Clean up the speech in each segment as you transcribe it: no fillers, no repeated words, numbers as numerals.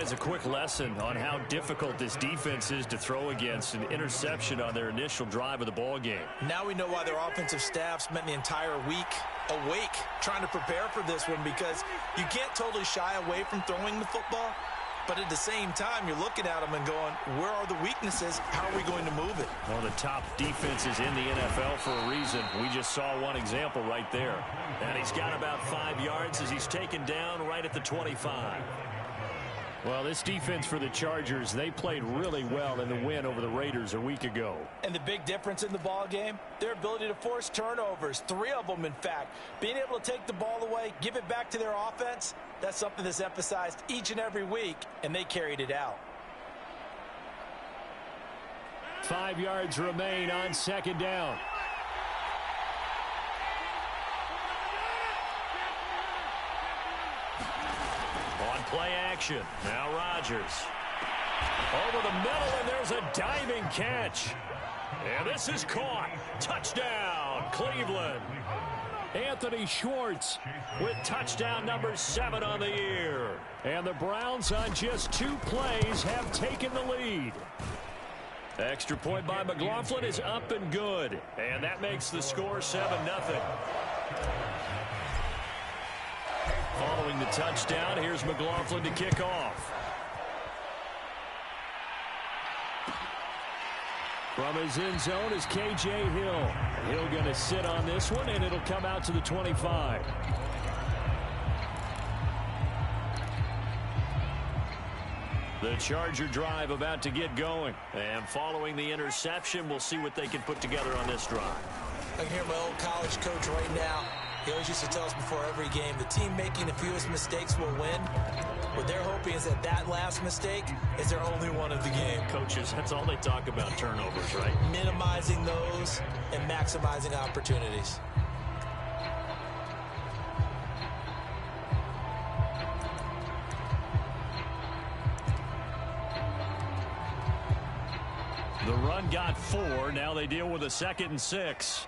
as a quick lesson on how difficult this defense is to throw against. An interception on their initial drive of the ball game. Now we know why their offensive staff spent the entire week awake trying to prepare for this one, because you can't totally shy away from throwing the football, but at the same time you're looking at them and going, where are the weaknesses? How are we going to move it? One of the top defenses in the NFL for a reason. We just saw one example right there. And he's got about 5 yards as he's taken down right at the 25. Well, this defense for the Chargers, they played really well in the win over the Raiders a week ago. And the big difference in the ball game, their ability to force turnovers, 3 of them in fact. Being able to take the ball away, give it back to their offense, that's something that's emphasized each and every week, and they carried it out. 5 yards remain on second down. On play action, now Rodgers. Over the middle, and there's a diving catch. And this is caught. Touchdown, Cleveland. Anthony Schwartz with touchdown number 7 on the year. And the Browns on just 2 plays have taken the lead. Extra point by McLaughlin is up and good. And that makes the score 7-0. Following the touchdown, here's McLaughlin to kick off. From his end zone is K.J. Hill. Hill going to sit on this one, and it'll come out to the 25. The Charger drive about to get going. And following the interception, we'll see what they can put together on this drive. I can hear my old college coach right now. He always used to tell us before every game, the team making the fewest mistakes will win. What they're hoping is that that last mistake is their only one of the game. Coaches, that's all they talk about, turnovers, right? Minimizing those and maximizing opportunities. The run got 4. Now they deal with a 2nd and 6.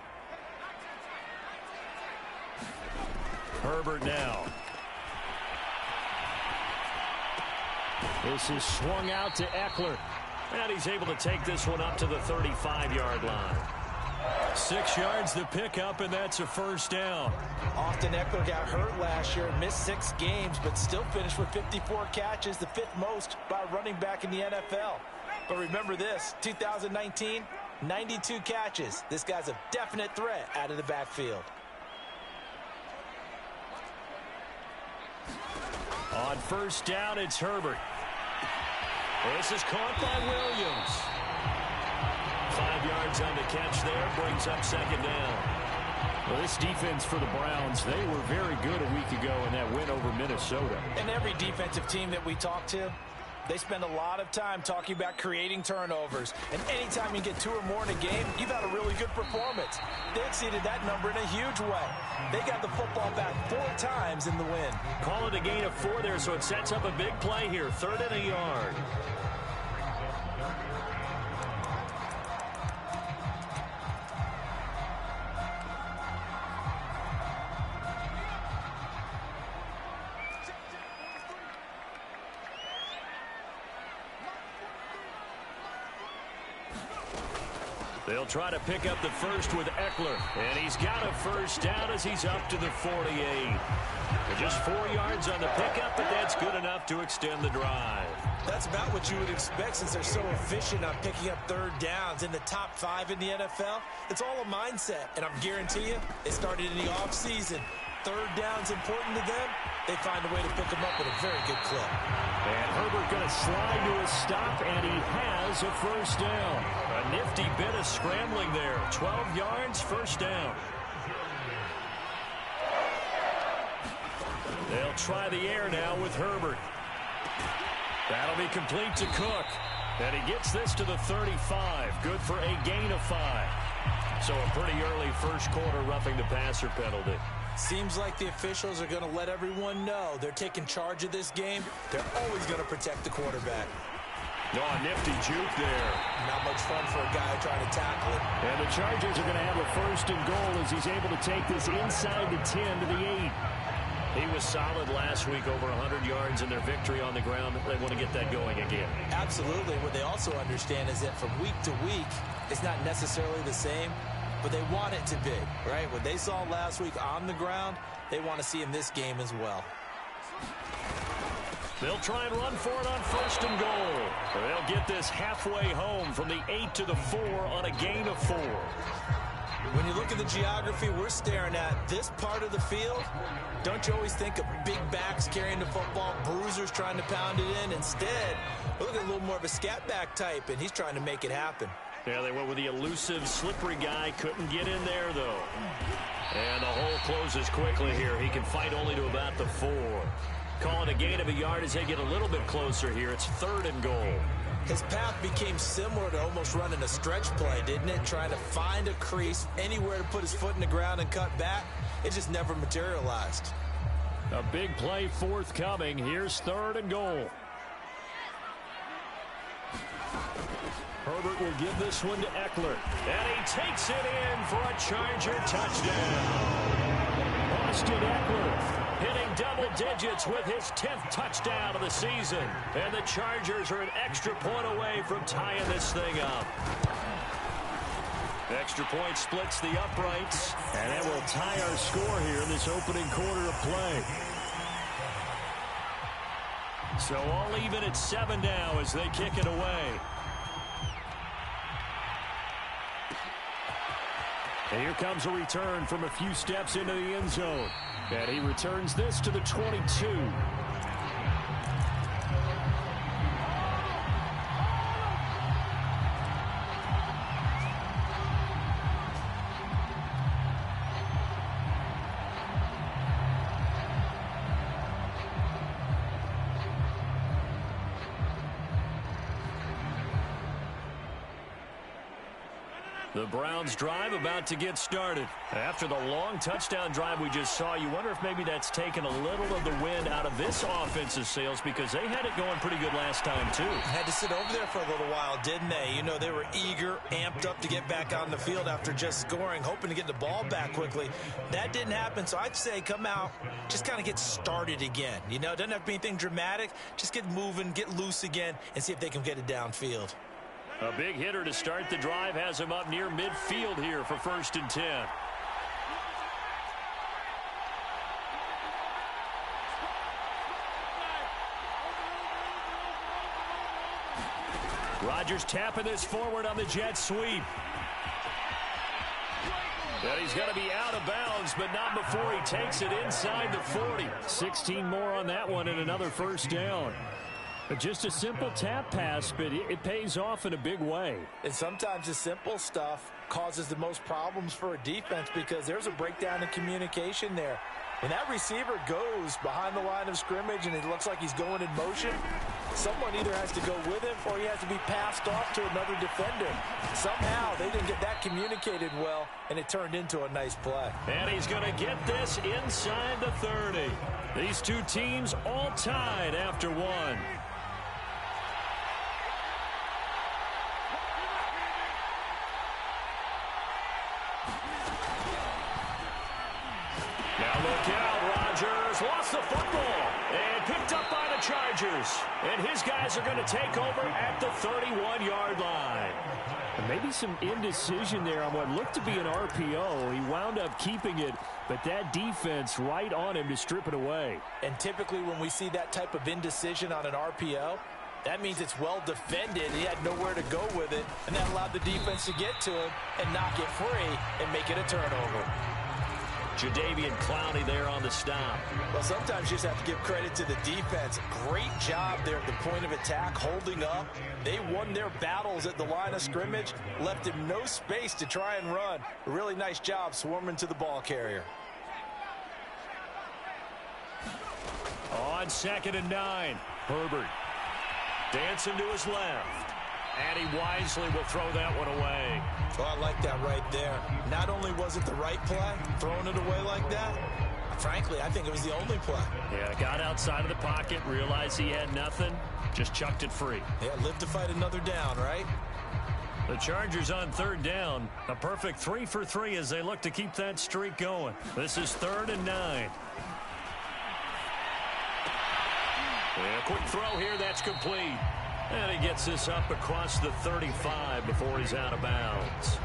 Herbert now. This is swung out to Eckler. And he's able to take this one up to the 35-yard line. 6 yards to pick up, and that's a first down. Austin Eckler got hurt last year and missed 6 games, but still finished with 54 catches, the 5th most by a running back in the NFL. But remember this, 2019, 92 catches. This guy's a definite threat out of the backfield. On first down, it's Herbert. This is caught by Williams. 5 yards on the catch there, brings up second down. Well, this defense for the Browns, they were very good a week ago in that win over Minnesota. And every defensive team that we talk to, they spend a lot of time talking about creating turnovers. And anytime you get 2 or more in a game, you've had a really good performance. They exceeded that number in a huge way. They got the football back 4 times in the win. Call it a gain of 4 there, so it sets up a big play here. 3rd and a yard. They'll try to pick up the first with Eckler. And he's got a first down as he's up to the 48. Just 4 yards on the pickup, but that's good enough to extend the drive. That's about what you would expect since they're so efficient on picking up 3rd downs in the top 5 in the NFL. It's all a mindset, and I'm guarantee you, it started in the offseason. 3rd down's important to them. They find a way to pick them up with a very good clip. And Herbert going to slide to a stop, and he has a first down. A nifty bit of scrambling there. 12 yards, first down. They'll try the air now with Herbert. That'll be complete to Cook. And he gets this to the 35. Good for a gain of 5. So a pretty early first quarter roughing the passer penalty. Seems like the officials are going to let everyone know they're taking charge of this game. They're always going to protect the quarterback. Oh, nifty juke there. Not much fun for a guy trying to tackle it. And the Chargers are going to have a 1st and goal as he's able to take this inside the 10 to the 8. He was solid last week, over 100 yards in their victory on the ground. They want to get that going again. Absolutely. What they also understand is that from week to week, it's not necessarily the same, but they want it to be, right? What they saw last week on the ground, they want to see in this game as well. They'll try and run for it on 1st and goal. They'll get this halfway home from the 8 to the 4 on a gain of 4. When you look at the geography we're staring at, this part of the field, don't you always think of big backs carrying the football, bruisers trying to pound it in? Instead, look at a little more of a scat back type, and he's trying to make it happen. Yeah, they went with the elusive, slippery guy. Couldn't get in there, though. And the hole closes quickly here. He can fight only to about the 4. Calling a gain of a yard as they get a little bit closer here. It's 3rd and goal. His path became similar to almost running a stretch play, didn't it? Trying to find a crease, anywhere to put his foot in the ground and cut back. It just never materialized. A big play forthcoming. Here's 3rd and goal. Herbert will give this one to Eckler. And he takes it in for a Charger touchdown. Austin Eckler hitting double digits with his 10th touchdown of the season. And the Chargers are an extra point away from tying this thing up. Extra point splits the uprights. And that will tie our score here in this opening quarter of play. So all even at 7 now as they kick it away. And here comes a return from a few steps into the end zone. And he returns this to the 22. The Browns drive about to get started. After the long touchdown drive we just saw, you wonder if maybe that's taken a little of the wind out of this offensive sails, because they had it going pretty good last time too. Had to sit over there for a little while, didn't they? You know, they were eager, amped up to get back on the field after just scoring, hoping to get the ball back quickly. That didn't happen, so I'd say come out, just kind of get started again. You know, it doesn't have to be anything dramatic. Just get moving, get loose again, and see if they can get it downfield. A big hitter to start the drive has him up near midfield here for 1st and 10. Rodgers tapping this forward on the jet sweep. And he's going to be out of bounds, but not before he takes it inside the 40. 16 more on that one and another 1st down. But just a simple tap pass, but it pays off in a big way. And sometimes the simple stuff causes the most problems for a defense, because there's a breakdown in communication there. When that receiver goes behind the line of scrimmage and it looks like he's going in motion, someone either has to go with him or he has to be passed off to another defender. Somehow they didn't get that communicated well, and it turned into a nice play. And he's going to get this inside the 30. These two teams all tied after one. Now look out, Rodgers lost the football and picked up by the Chargers. And his guys are going to take over at the 31-yard line. And maybe some indecision there on what looked to be an RPO. He wound up keeping it, but that defense right on him to strip it away. And typically when we see that type of indecision on an RPO, that means it's well defended. He had nowhere to go with it, and that allowed the defense to get to him and knock it free and make it a turnover. Jadeveon Clowney there on the stop. Well, sometimes you just have to give credit to the defense. Great job there at the point of attack, holding up. They won their battles at the line of scrimmage, left him no space to try and run. A really nice job swarming to the ball carrier. On 2nd and 9, Herbert dancing to his left. And he wisely will throw that one away. Oh, I like that right there. Not only was it the right play, throwing it away like that, frankly, I think it was the only play. Yeah, got outside of the pocket, realized he had nothing, just chucked it free. Yeah, live to fight another down, right? The Chargers on 3rd down. A perfect 3 for 3 as they look to keep that streak going. This is 3rd and 9. And a quick throw here, that's complete. And he gets this up across the 35 before he's out of bounds.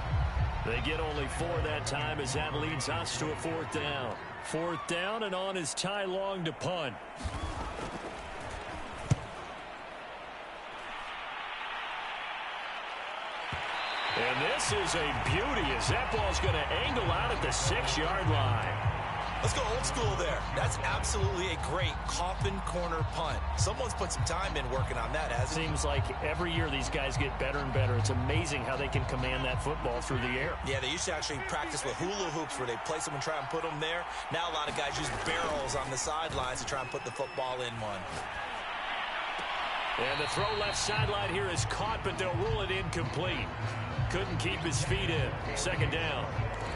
They get only 4 that time as that leads us to a 4th down. 4th down, and on is Ty Long to punt. And this is a beauty as that ball's going to angle out at the 6-yard line. Let's go old school there. That's absolutely a great coffin corner punt. Someone's put some time in working on that, hasn't it? Seems like every year these guys get better and better. It's amazing how they can command that football through the air. Yeah, they used to actually practice with hula hoops where they place them and try and put them there. Now a lot of guys use barrels on the sidelines to try and put the football in one. And the throw left sideline here is caught, but they'll rule it incomplete. Couldn't keep his feet in. 2nd down.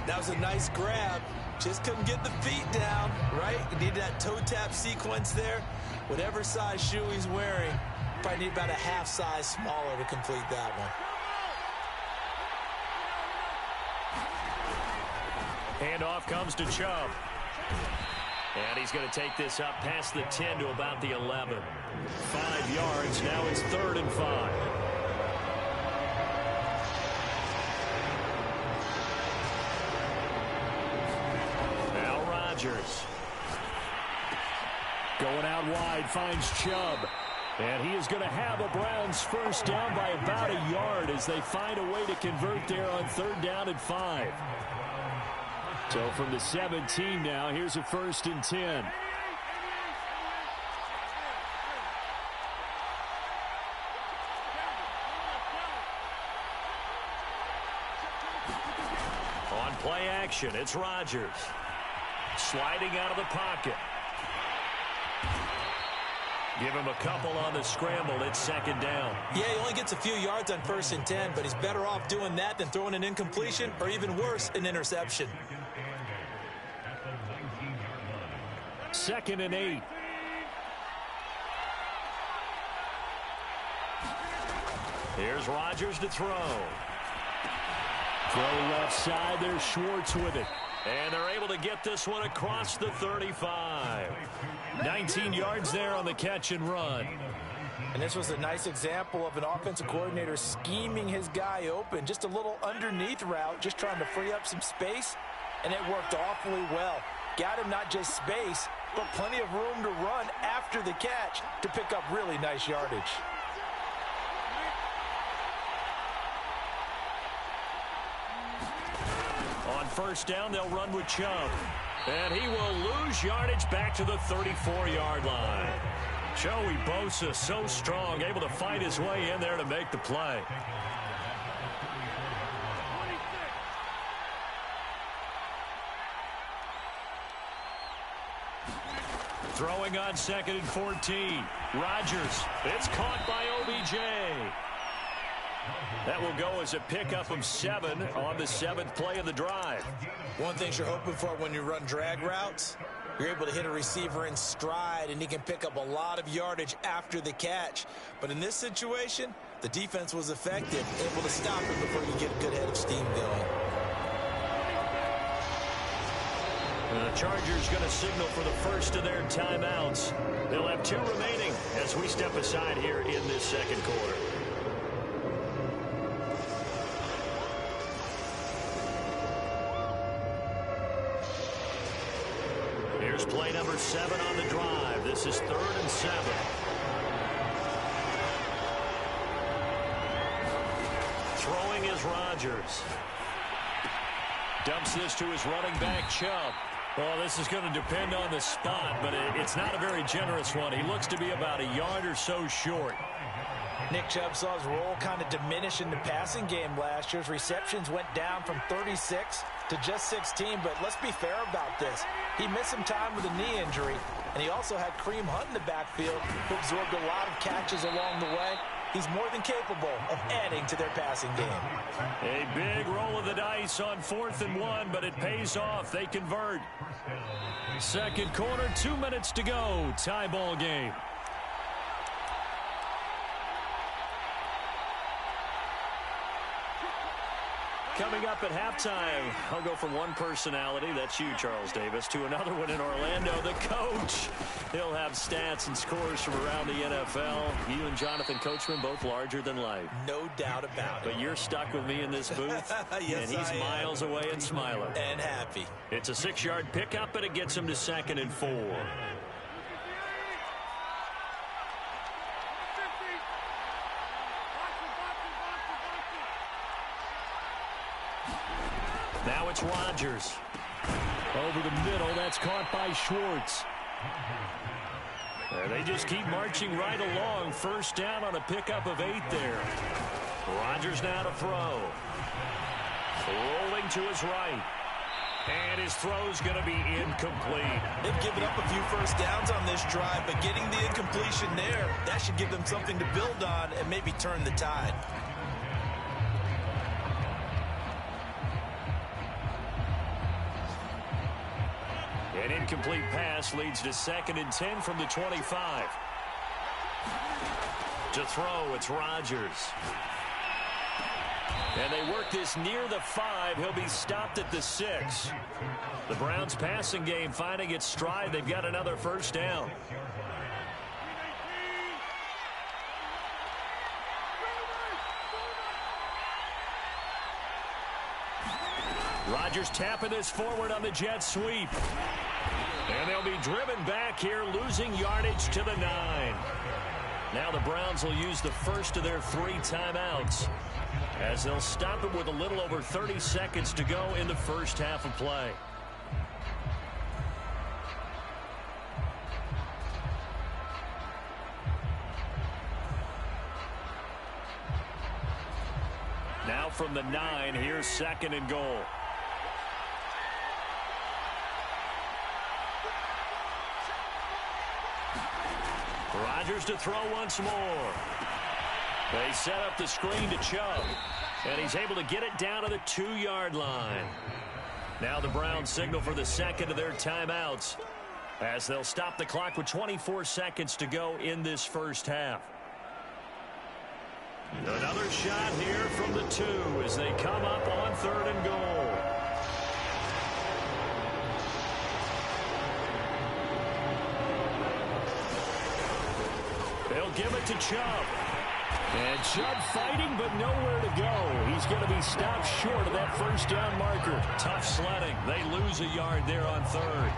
That was a nice grab. Just couldn't get the feet down, right? You need that toe tap sequence there. Whatever size shoe he's wearing, probably need about a half size smaller to complete that one. Handoff comes to Chubb. And he's going to take this up past the 10 to about the 11. 5 yards. Now it's 3rd and 5. Going out wide, finds Chubb. And he is going to have a Browns 1st down by about a yard as they find a way to convert there on 3rd down and 5. So from the 17 now, here's a 1st and 10. On play action, it's Rodgers. Sliding out of the pocket. Give him a couple on the scramble. It's 2nd down. Yeah, he only gets a few yards on 1st and 10, but he's better off doing that than throwing an incompletion or even worse, an interception. 2nd and 8. Here's Rodgers to throw. Throw left side. There's Schwartz with it. And they're able to get this one across the 35. 19 yards there on the catch and run. And this was a nice example of an offensive coordinator scheming his guy open. Just a little underneath route, just trying to free up some space. And it worked awfully well. Got him not just space, but plenty of room to run after the catch to pick up really nice yardage. On 1st down, they'll run with Chubb. And he will lose yardage back to the 34-yard line. Joey Bosa, so strong, able to fight his way in there to make the play. Throwing on 2nd and 14. Rodgers, it's caught by OBJ. That will go as a pickup of 7 on the 7th play of the drive. One thing you're hoping for when you run drag routes, you're able to hit a receiver in stride, and he can pick up a lot of yardage after the catch. But in this situation, the defense was effective, able to stop him before you get a good head of steam going. The Chargers going to signal for the first of their timeouts. They'll have 2 remaining as we step aside here in this 2nd quarter. Here's play number 7 on the drive. This is 3rd and 7. Throwing is Rodgers. Dumps this to his running back, Chubb. Well, this is going to depend on the spot, but it's not a very generous one. He looks to be about a yard or so short. Nick Chubb saw his role kind of diminish in the passing game last year. His receptions went down from 36 to just 16, but let's be fair about this. He missed some time with a knee injury, and he also had Kareem Hunt in the backfield, who absorbed a lot of catches along the way. He's more than capable of adding to their passing game. A big roll of the dice on 4th and 1, but it pays off. They convert. 2nd quarter, 2 minutes to go. Tie ball game. Coming up at halftime, I'll go from one personality, that's you, Charles Davis, to another one in Orlando, the coach. He'll have stats and scores from around the NFL. You and Jonathan Coachman, both larger than life. No doubt about it. But you're stuck with me in this booth, yes, and he's miles away and smiling. And happy. It's a 6-yard pickup, and it gets him to 2nd and 4. Now it's Rodgers. Over the middle, that's caught by Schwartz. They just keep marching right along. First down on a pickup of 8 there. Rodgers now to throw. Rolling to his right. And his throw's going to be incomplete. They've given up a few first downs on this drive, but getting the incompletion there, that should give them something to build on and maybe turn the tide. An incomplete pass leads to 2nd and 10 from the 25. To throw, it's Rodgers. And they work this near the 5. He'll be stopped at the 6. The Browns passing game finding its stride. They've got another first down. Rodgers tapping this forward on the jet sweep. And they'll be driven back here, losing yardage to the 9. Now the Browns will use the first of their 3 timeouts, as they'll stop it with a little over 30 seconds to go in the first half of play. Now from the 9, here's 2nd and goal. Rodgers to throw once more. They set up the screen to Chubb, and he's able to get it down to the 2-yard line. Now the Browns signal for the second of their timeouts, as they'll stop the clock with 24 seconds to go in this first half. Another shot here from the 2 as they come up on 3rd and goal. They'll give it to Chubb. And Chubb fighting, but nowhere to go. He's going to be stopped short of that first down marker. Tough sledding. They lose a yard there on 3rd.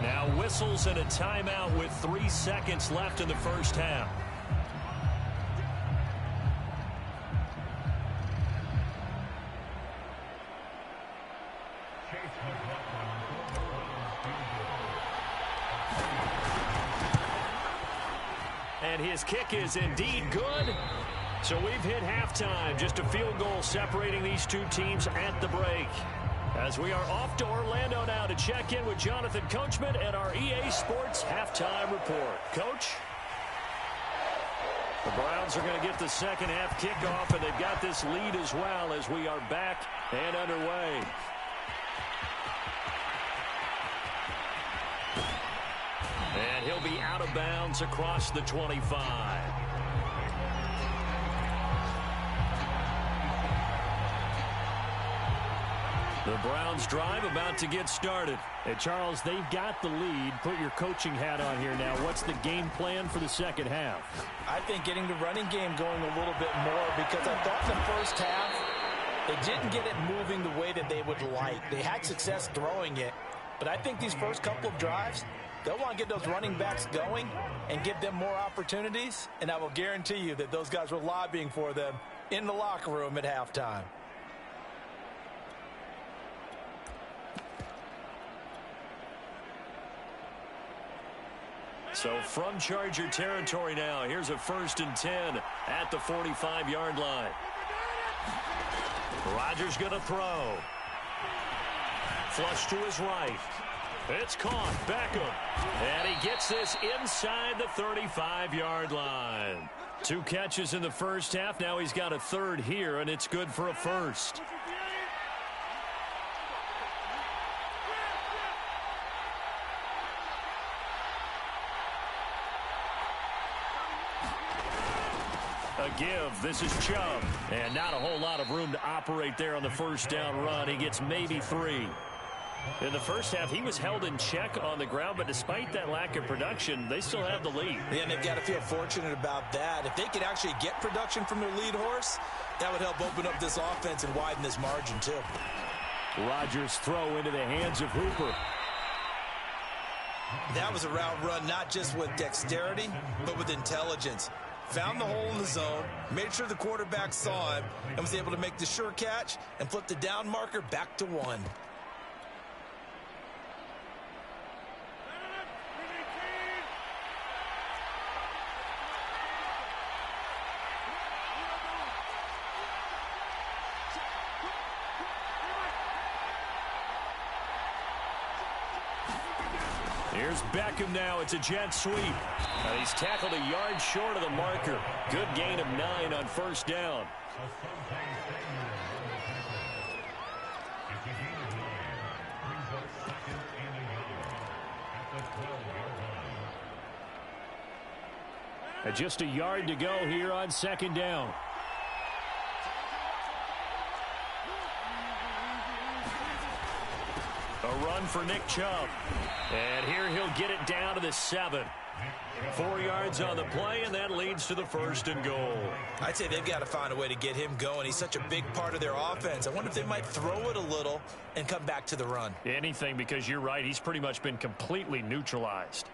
Now whistles and a timeout with 3 seconds left in the first half. And his kick is indeed good. So we've hit halftime. Just a field goal separating these two teams at the break. As we are off to Orlando now to check in with Jonathan Coachman and our EA Sports halftime report. Coach? The Browns are going to get the second half kickoff, and they've got this lead as well as we are back and underway. And he'll be out of bounds across the 25. The Browns drive about to get started. Hey, Charles, they've got the lead. Put your coaching hat on here now. What's the game plan for the second half? I think getting the running game going a little bit more, because I thought the first half they didn't get it moving the way that they would like. They had success throwing it, but I think these first couple of drives, they'll want to get those running backs going and give them more opportunities, and I will guarantee you that those guys were lobbying for them in the locker room at halftime. So from Charger territory now, here's a 1st and 10 at the 45-yard line. Rodgers going to throw. Flush to his right. It's caught. Beckham. And he gets this inside the 35-yard line. 2 catches in the first half. Now he's got a 3rd here, and it's good for a 1st. A give. This is Chubb. And not a whole lot of room to operate there on the first down run. He gets maybe 3. In the first half, he was held in check on the ground, but despite that lack of production, they still have the lead. Yeah, and they've got to feel fortunate about that. If they could actually get production from their lead horse, that would help open up this offense and widen this margin, too. Rodgers' throw into the hands of Hooper. That was a route run not just with dexterity, but with intelligence. Found the hole in the zone, made sure the quarterback saw him, and was able to make the sure catch and flip the down marker back to 1. Here's Beckham now. It's a jet sweep. He's tackled a yard short of the marker. Good gain of 9 on first down. Just a yard to go here on second down. A run for Nick Chubb. And here he'll get it down to the 7. 4 yards on the play, and that leads to the 1st and goal. I'd say they've got to find a way to get him going. He's such a big part of their offense. I wonder if they might throw it a little and come back to the run. Anything, because you're right. He's pretty much been completely neutralized.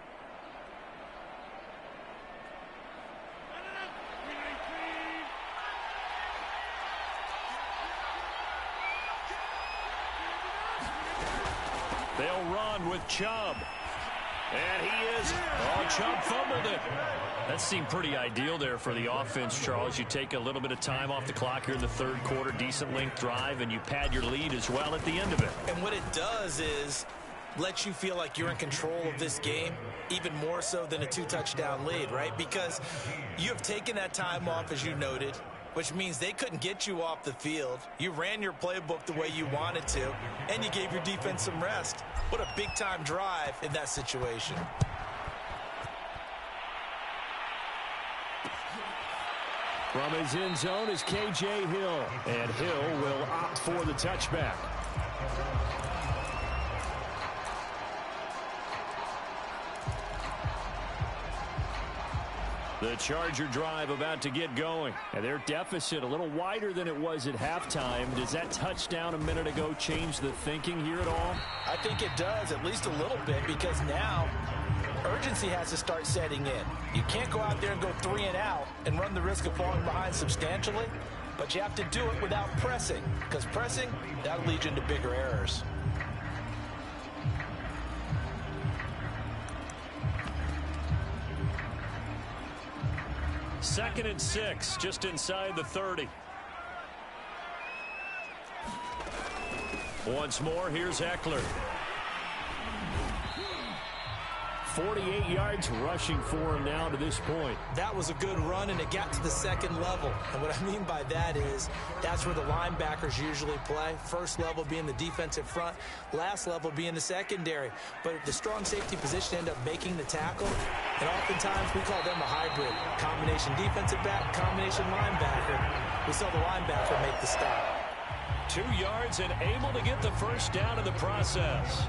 They'll run with Chubb. And he is. Oh, Chubb fumbled it. That seemed pretty ideal there for the offense, Charles. You take a little bit of time off the clock here in the third quarter, decent length drive, and you pad your lead as well at the end of it. And what it does is let you feel like you're in control of this game, even more so than a 2-touchdown lead, right? Because you have taken that time off, as you noted, which means they couldn't get you off the field. You ran your playbook the way you wanted to, and you gave your defense some rest. What a big-time drive in that situation. From his end zone is K.J. Hill, and Hill will opt for the touchback. The Charger drive about to get going. And their deficit a little wider than it was at halftime. Does that touchdown a minute ago change the thinking here at all? I think it does, at least a little bit, because now urgency has to start setting in. You can't go out there and go 3 and out and run the risk of falling behind substantially, but you have to do it without pressing, because pressing, that'll lead you into bigger errors. Second and 6, just inside the 30. Once more, here's Eckler. 48 yards rushing for him now to this point. That was a good run, and it got to the second level. And what I mean by that is that's where the linebackers usually play. First level being the defensive front, last level being the secondary. But the strong safety position end up making the tackle, and oftentimes we call them a hybrid. Combination defensive back, combination linebacker. We saw the linebacker make the stop. 2 yards and able to get the first down in the process.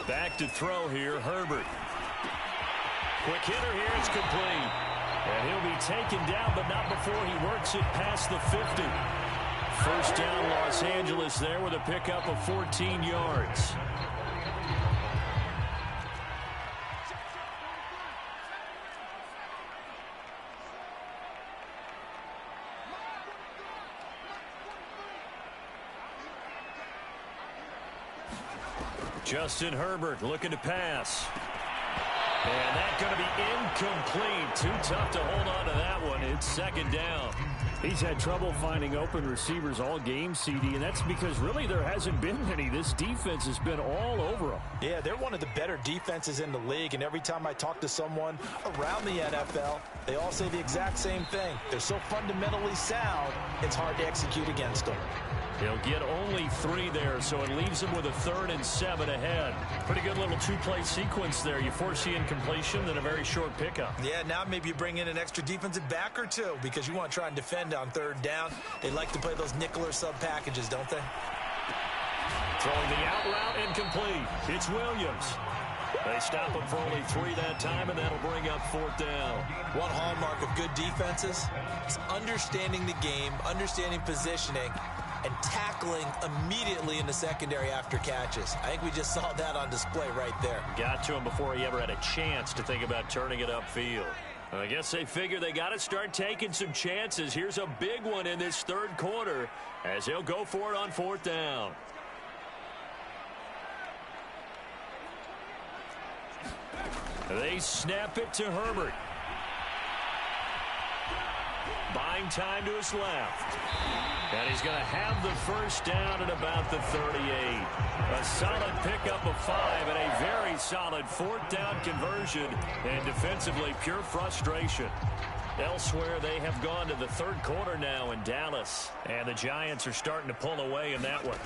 Back to throw here, Herbert. Quick hitter here, it's complete. And he'll be taken down, but not before he works it past the 50. First down, Los Angeles there with a pickup of 14 yards. Justin Herbert looking to pass. And that's going to be incomplete. Too tough to hold on to that one. It's second down. He's had trouble finding open receivers all game, CD, and that's because really there hasn't been many. This defense has been all over them. Yeah, they're one of the better defenses in the league, and every time I talk to someone around the NFL, they all say the exact same thing. They're so fundamentally sound, it's hard to execute against them. He'll get only 3 there, so it leaves him with a 3rd and 7 ahead. Pretty good little 2-play sequence there. You force the incompletion, then a very short pickup. Yeah, now maybe you bring in an extra defensive back or 2 because you want to try and defend on 3rd down. They like to play those nickel or sub packages, don't they? Throwing the out route incomplete. It's Williams. They stop him for only 3 that time, and that'll bring up 4th down. One hallmark of good defenses is understanding the game, understanding positioning, and tackling immediately in the secondary after catches. I think we just saw that on display right there. Got to him before he ever had a chance to think about turning it upfield. I guess they figure they got to start taking some chances. Here's a big one in this 3rd quarter as he'll go for it on 4th down. They snap it to Herbert. Buying time to his left. And he's going to have the 1st down at about the 38. A solid pickup of 5 and a very solid 4th down conversion. And defensively, pure frustration. Elsewhere, they have gone to the 3rd quarter now in Dallas. And the Giants are starting to pull away in that one.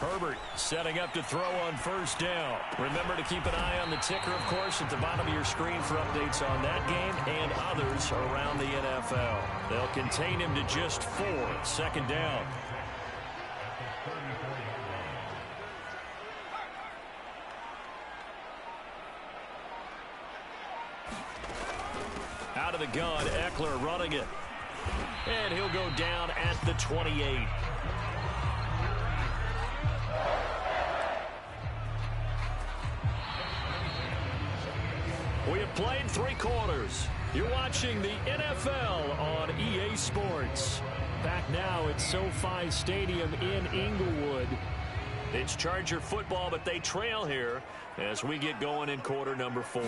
Herbert setting up to throw on 1st down. Remember to keep an eye on the ticker, of course, at the bottom of your screen for updates on that game and others around the NFL. They'll contain him to just 4. 2nd down. Out of the gun, Eckler running it. And he'll go down at the 28. We have played 3 quarters. You're watching the NFL on EA Sports. Back now at SoFi Stadium in Inglewood. It's Charger football, but they trail here as we get going in quarter number 4.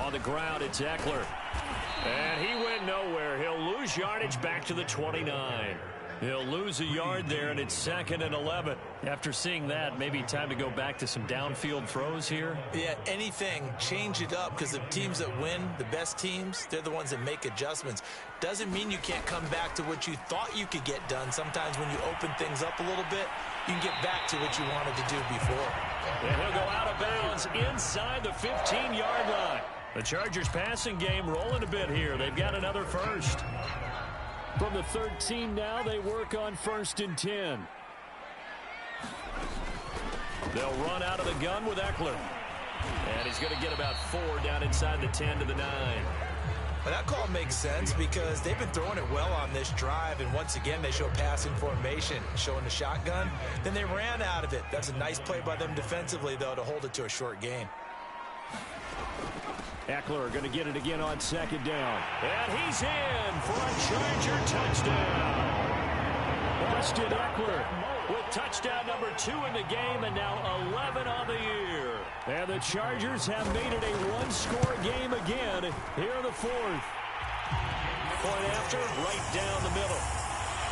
On the ground, it's Eckler. And he went nowhere. He'll lose yardage back to the 29. He'll lose a yard there, and it's 2nd and 11. After seeing that, maybe time to go back to some downfield throws here. Yeah, anything, change it up, because the teams that win, the best teams, they're the ones that make adjustments. Doesn't mean you can't come back to what you thought you could get done. Sometimes when you open things up a little bit, you can get back to what you wanted to do before. And he'll go out of bounds inside the 15-yard line. The Chargers passing game rolling a bit here. They've got another 1st. From the 13 now, they work on 1st and 10. They'll run out of the gun with Eckler. And he's going to get about 4 down inside the 10 to the 9. Well, that call makes sense because they've been throwing it well on this drive, and once again they show passing formation, showing the shotgun. Then they ran out of it. That's a nice play by them defensively, though, to hold it to a short gain. Eckler going to get it again on 2nd down. And he's in for a Charger touchdown. Austin Eckler with touchdown number 2 in the game, and now 11 on the year. And the Chargers have made it a 1-score game again here in the 4th. Point after, right down the middle.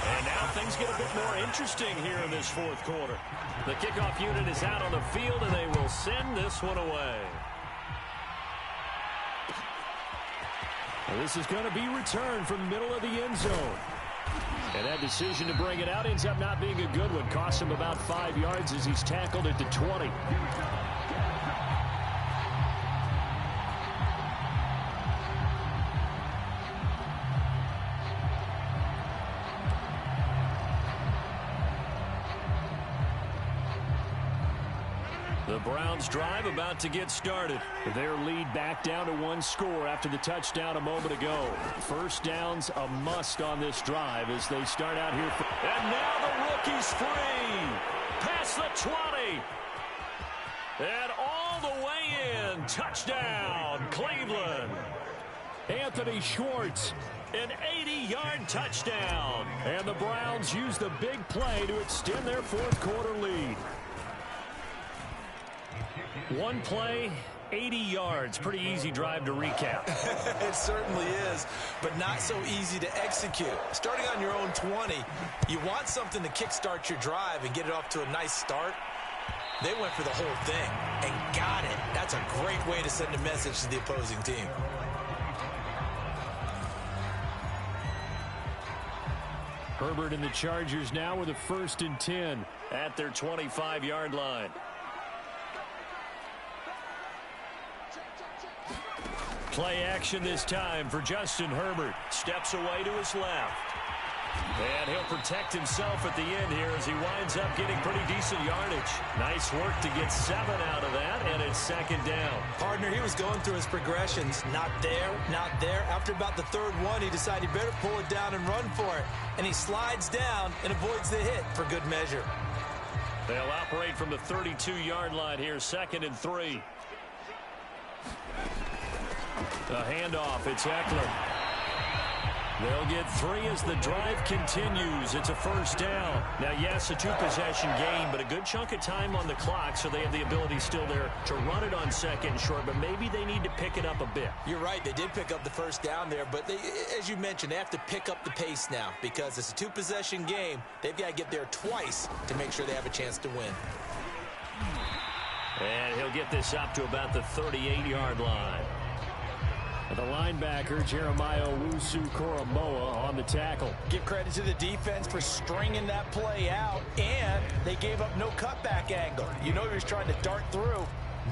And now things get a bit more interesting here in this 4th quarter. The kickoff unit is out on the field, and they will send this one away. Well, this is going to be returned from the middle of the end zone. And that decision to bring it out ends up not being a good one. Costs him about 5 yards as he's tackled at the 20. The Browns drive about to get started. Their lead back down to 1 score after the touchdown a moment ago. 1st down's a must on this drive as they start out here. And now the rookie's free. Past the 20. And all the way in. Touchdown, Cleveland. Anthony Schwartz, an 80-yard touchdown. And the Browns use the big play to extend their 4th quarter lead. 1 play 80 yards. Pretty easy drive to recap. It certainly is, but not so easy to execute. Starting on your own 20, you want something to kickstart your drive and get it off to a nice start. They went for the whole thing and got it. That's a great way to send a message to the opposing team. Herbert and the Chargers now with a 1st and 10 at their 25-yard line. Play action this time for Justin Herbert. Steps away to his left. And he'll protect himself at the end here as he winds up getting pretty decent yardage. Nice work to get 7 out of that, and it's 2nd down. Partner, he was going through his progressions. Not there, not there. After about the 3rd one, he decided he better pull it down and run for it. And he slides down and avoids the hit for good measure. They'll operate from the 32-yard line here, 2nd and 3. The handoff, it's Eckler. They'll get 3 as the drive continues. It's a 1st down. Now, yes, a 2-possession game, but a good chunk of time on the clock, so they have the ability still there to run it on 2nd and short, but maybe they need to pick it up a bit. You're right. They did pick up the 1st down there, but they, as you mentioned, they have to pick up the pace now because it's a 2-possession game. They've got to get there twice to make sure they have a chance to win. And he'll get this up to about the 38-yard line. The linebacker, Jeremiah Owusu-Koramoah, on the tackle. Give credit to the defense for stringing that play out, and they gave up no cutback angle. You know he was trying to dart through.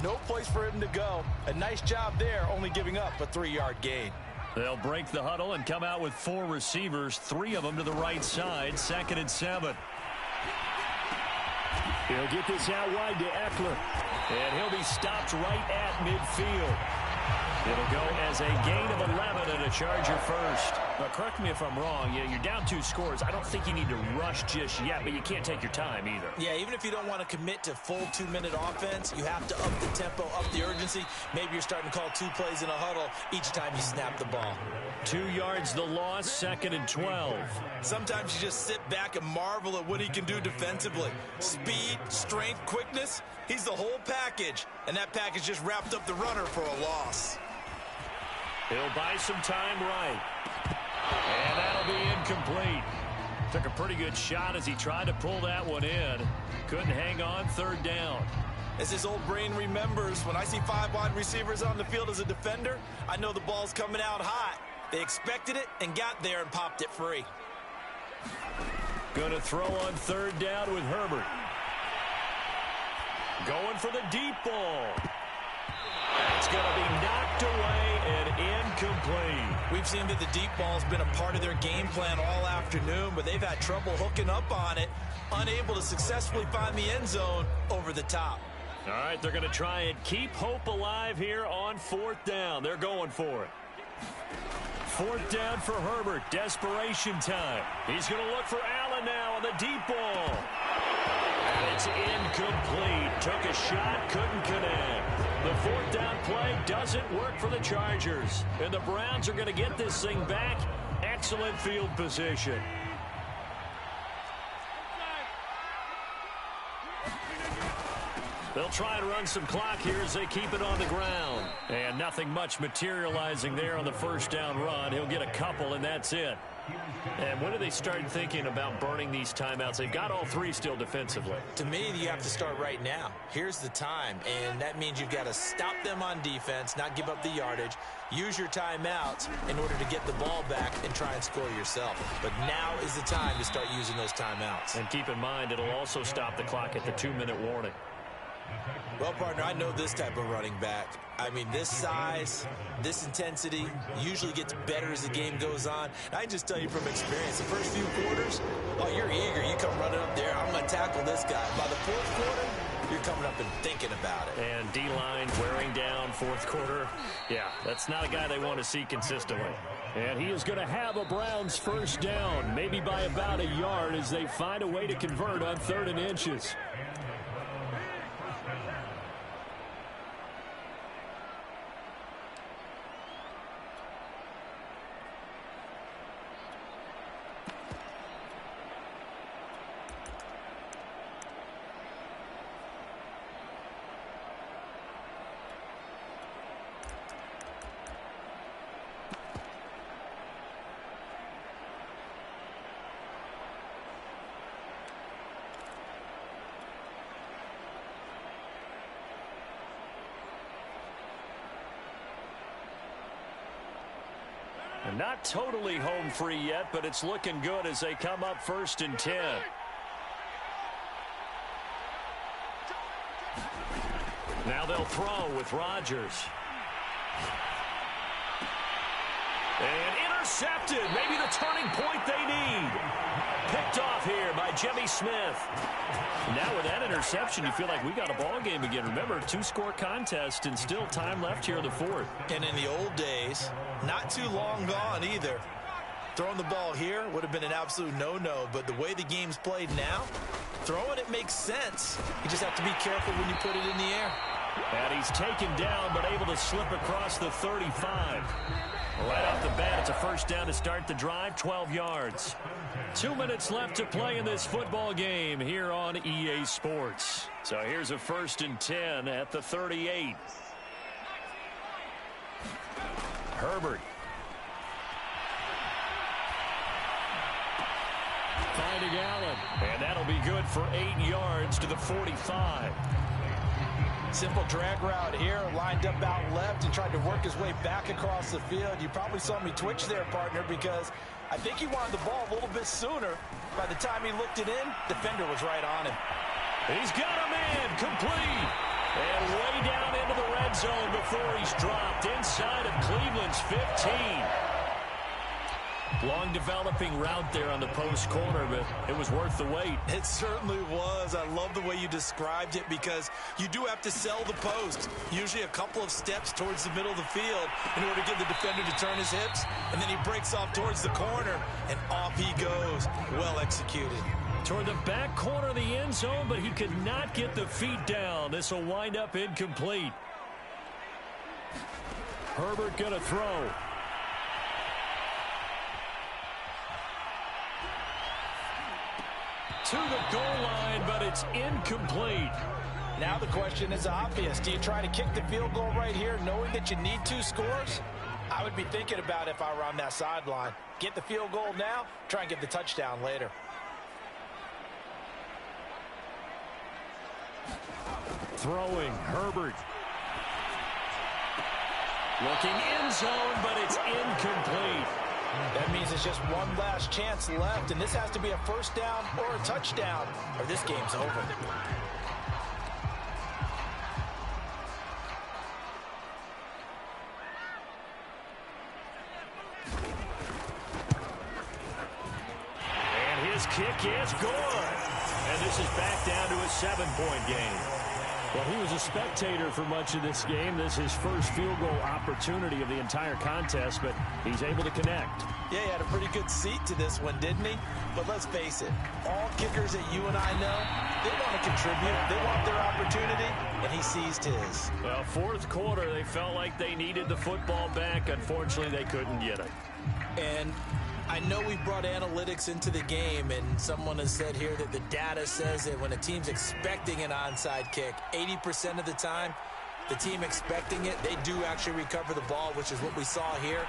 No place for him to go. A nice job there, only giving up a 3-yard gain. They'll break the huddle and come out with 4 receivers, 3 of them to the right side, 2nd and 7. He'll get this out wide to Eckler, and he'll be stopped right at midfield. It'll go as a gain of 11 and a Charger 1st. But correct me if I'm wrong. You're down 2 scores. I don't think you need to rush just yet, but you can't take your time either. Yeah, even if you don't want to commit to full 2-minute offense, you have to up the tempo, up the urgency. Maybe you're starting to call 2 plays in a huddle each time you snap the ball. 2 yards the loss, 2nd and 12. Sometimes you just sit back and marvel at what he can do defensively. Speed, strength, quickness, he's the whole package. And that package just wrapped up the runner for a loss. He'll buy some time right. And that'll be incomplete. Took a pretty good shot as he tried to pull that one in. Couldn't hang on, 3rd down. As his old brain remembers, when I see 5 wide receivers on the field as a defender, I know the ball's coming out hot. They expected it and got there and popped it free. Going to throw on 3rd down with Herbert. Going for the deep ball. It's going to be knocked away and incomplete. We've seen that the deep ball's been a part of their game plan all afternoon, but they've had trouble hooking up on it, unable to successfully find the end zone over the top. All right, they're going to try and keep hope alive here on 4th down. They're going for it. 4th down for Herbert. Desperation time. He's going to look for Allen now on the deep ball. And it's incomplete. Took a shot, couldn't connect. The 4th down play doesn't work for the Chargers. And the Browns are going to get this thing back. Excellent field position. They'll try and run some clock here as they keep it on the ground. And nothing much materializing there on the 1st down run. He'll get a couple, and that's it. And when do they start thinking about burning these timeouts? They've got all 3 still defensively. To me, you have to start right now. Here's the time, and that means you've got to stop them on defense, not give up the yardage, use your timeouts in order to get the ball back and try and score yourself. But now is the time to start using those timeouts. And keep in mind, it'll also stop the clock at the 2-minute warning. Well, partner, I know this type of running back. I mean, this size, this intensity usually gets better as the game goes on. And I can just tell you from experience, the first few quarters, oh, you're eager. You come running up there, I'm going to tackle this guy. By the 4th quarter, you're coming up and thinking about it. And D-line wearing down 4th quarter. Yeah, that's not a guy they want to see consistently. And he is going to have a Browns 1st down, maybe by about a yard as they find a way to convert on 3rd and inches. Not totally home free yet, but it's looking good as they come up 1st and 10. Now they'll throw with Rodgers. And intercepted. Maybe the turning point they need. Picked off here by Jimmy Smith. Now with that interception, you feel like we got a ball game again. Remember, 2-score contest and still time left here in the 4th. And in the old days, not too long gone either, throwing the ball here would have been an absolute no-no. But the way the game's played now, throwing it makes sense. You just have to be careful when you put it in the air. And he's taken down, but able to slip across the 35. Right off the bat, it's a first down to start the drive, 12 yards. 2 minutes left to play in this football game here on EA Sports. So here's a 1st and 10 at the 38. Herbert. Finding Allen. And that'll be good for 8 yards to the 45. Simple drag route here, lined up out left and tried to work his way back across the field. You probably saw me twitch there, partner, because I think he wanted the ball a little bit sooner. By the time he looked it in, defender was right on him. He's got a man, complete. And way down into the red zone before he's dropped inside of Cleveland's 15. Long developing route there on the post corner, but it was worth the wait. It certainly was. I love the way you described it because you do have to sell the post. Usually a couple of steps towards the middle of the field in order to get the defender to turn his hips. And then he breaks off towards the corner, and off he goes. Well executed. Toward the back corner of the end zone, but he could not get the feet down. This will wind up incomplete. Herbert going to throw. To the goal line, but it's incomplete. Now the question is obvious. Do you try to kick the field goal right here knowing that you need 2 scores? I would be thinking about if I were on that sideline. Get the field goal now, try and get the touchdown later. Throwing, Herbert. Looking end zone, but it's incomplete. That means it's just one last chance left, and this has to be a first down or a touchdown, or this game's over. And his kick is good. And this is back down to a 7-point game. Well, he was a spectator for much of this game. This is his first field goal opportunity of the entire contest, but he's able to connect. Yeah, he had a pretty good seat to this one, didn't he? But let's face it, all kickers that you and I know, they want to contribute. They want their opportunity, and he seized his. Well, 4th quarter, they felt like they needed the football back. Unfortunately, they couldn't get it. And I know we brought analytics into the game, and someone has said here that the data says that when a team's expecting an onside kick, 80% of the time, the team expecting it, they do actually recover the ball, which is what we saw here.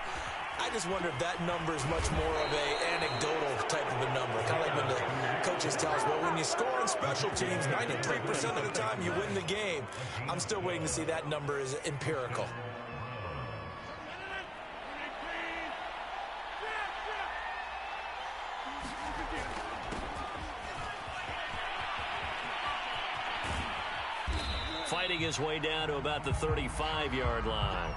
I just wonder if that number is much more of an anecdotal type of a number. Kind of like when the coaches tell us, well, when you score on special teams, 93% of the time you win the game. I'm still waiting to see that number is empirical. Fighting his way down to about the 35-yard line.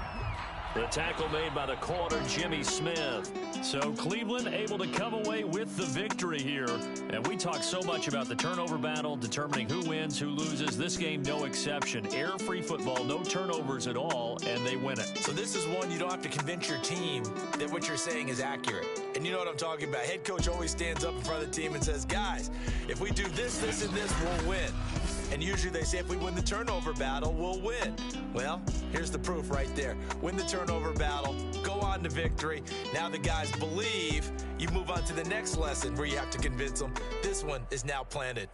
The tackle made by the corner, Jimmy Smith. So Cleveland able to come away with the victory here. And we talk so much about the turnover battle, determining who wins, who loses. This game, no exception. Error-free football, no turnovers at all, and they win it. So this is one you don't have to convince your team that what you're saying is accurate. And you know what I'm talking about. Head coach always stands up in front of the team and says, guys, if we do this, this, and this, we'll win. And usually they say if we win the turnover battle, we'll win. Well, here's the proof right there. Win the turnover battle, go on to victory. Now the guys believe. You move on to the next lesson where you have to convince them. This one is now planted.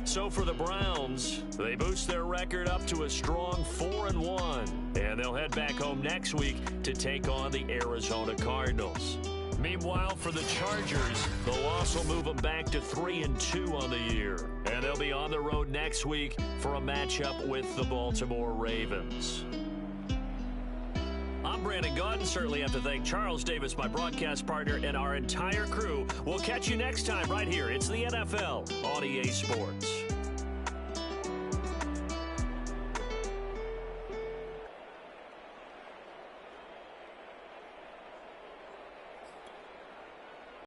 So for the Browns, they boost their record up to a strong 4-1. And they'll head back home next week to take on the Arizona Cardinals. Meanwhile, for the Chargers, the loss will move them back to 3-2 on the year. And they'll be on the road next week for a matchup with the Baltimore Ravens. I'm Brandon Gaudin. Certainly have to thank Charles Davis, my broadcast partner, and our entire crew. We'll catch you next time right here. It's the NFL on EA Sports.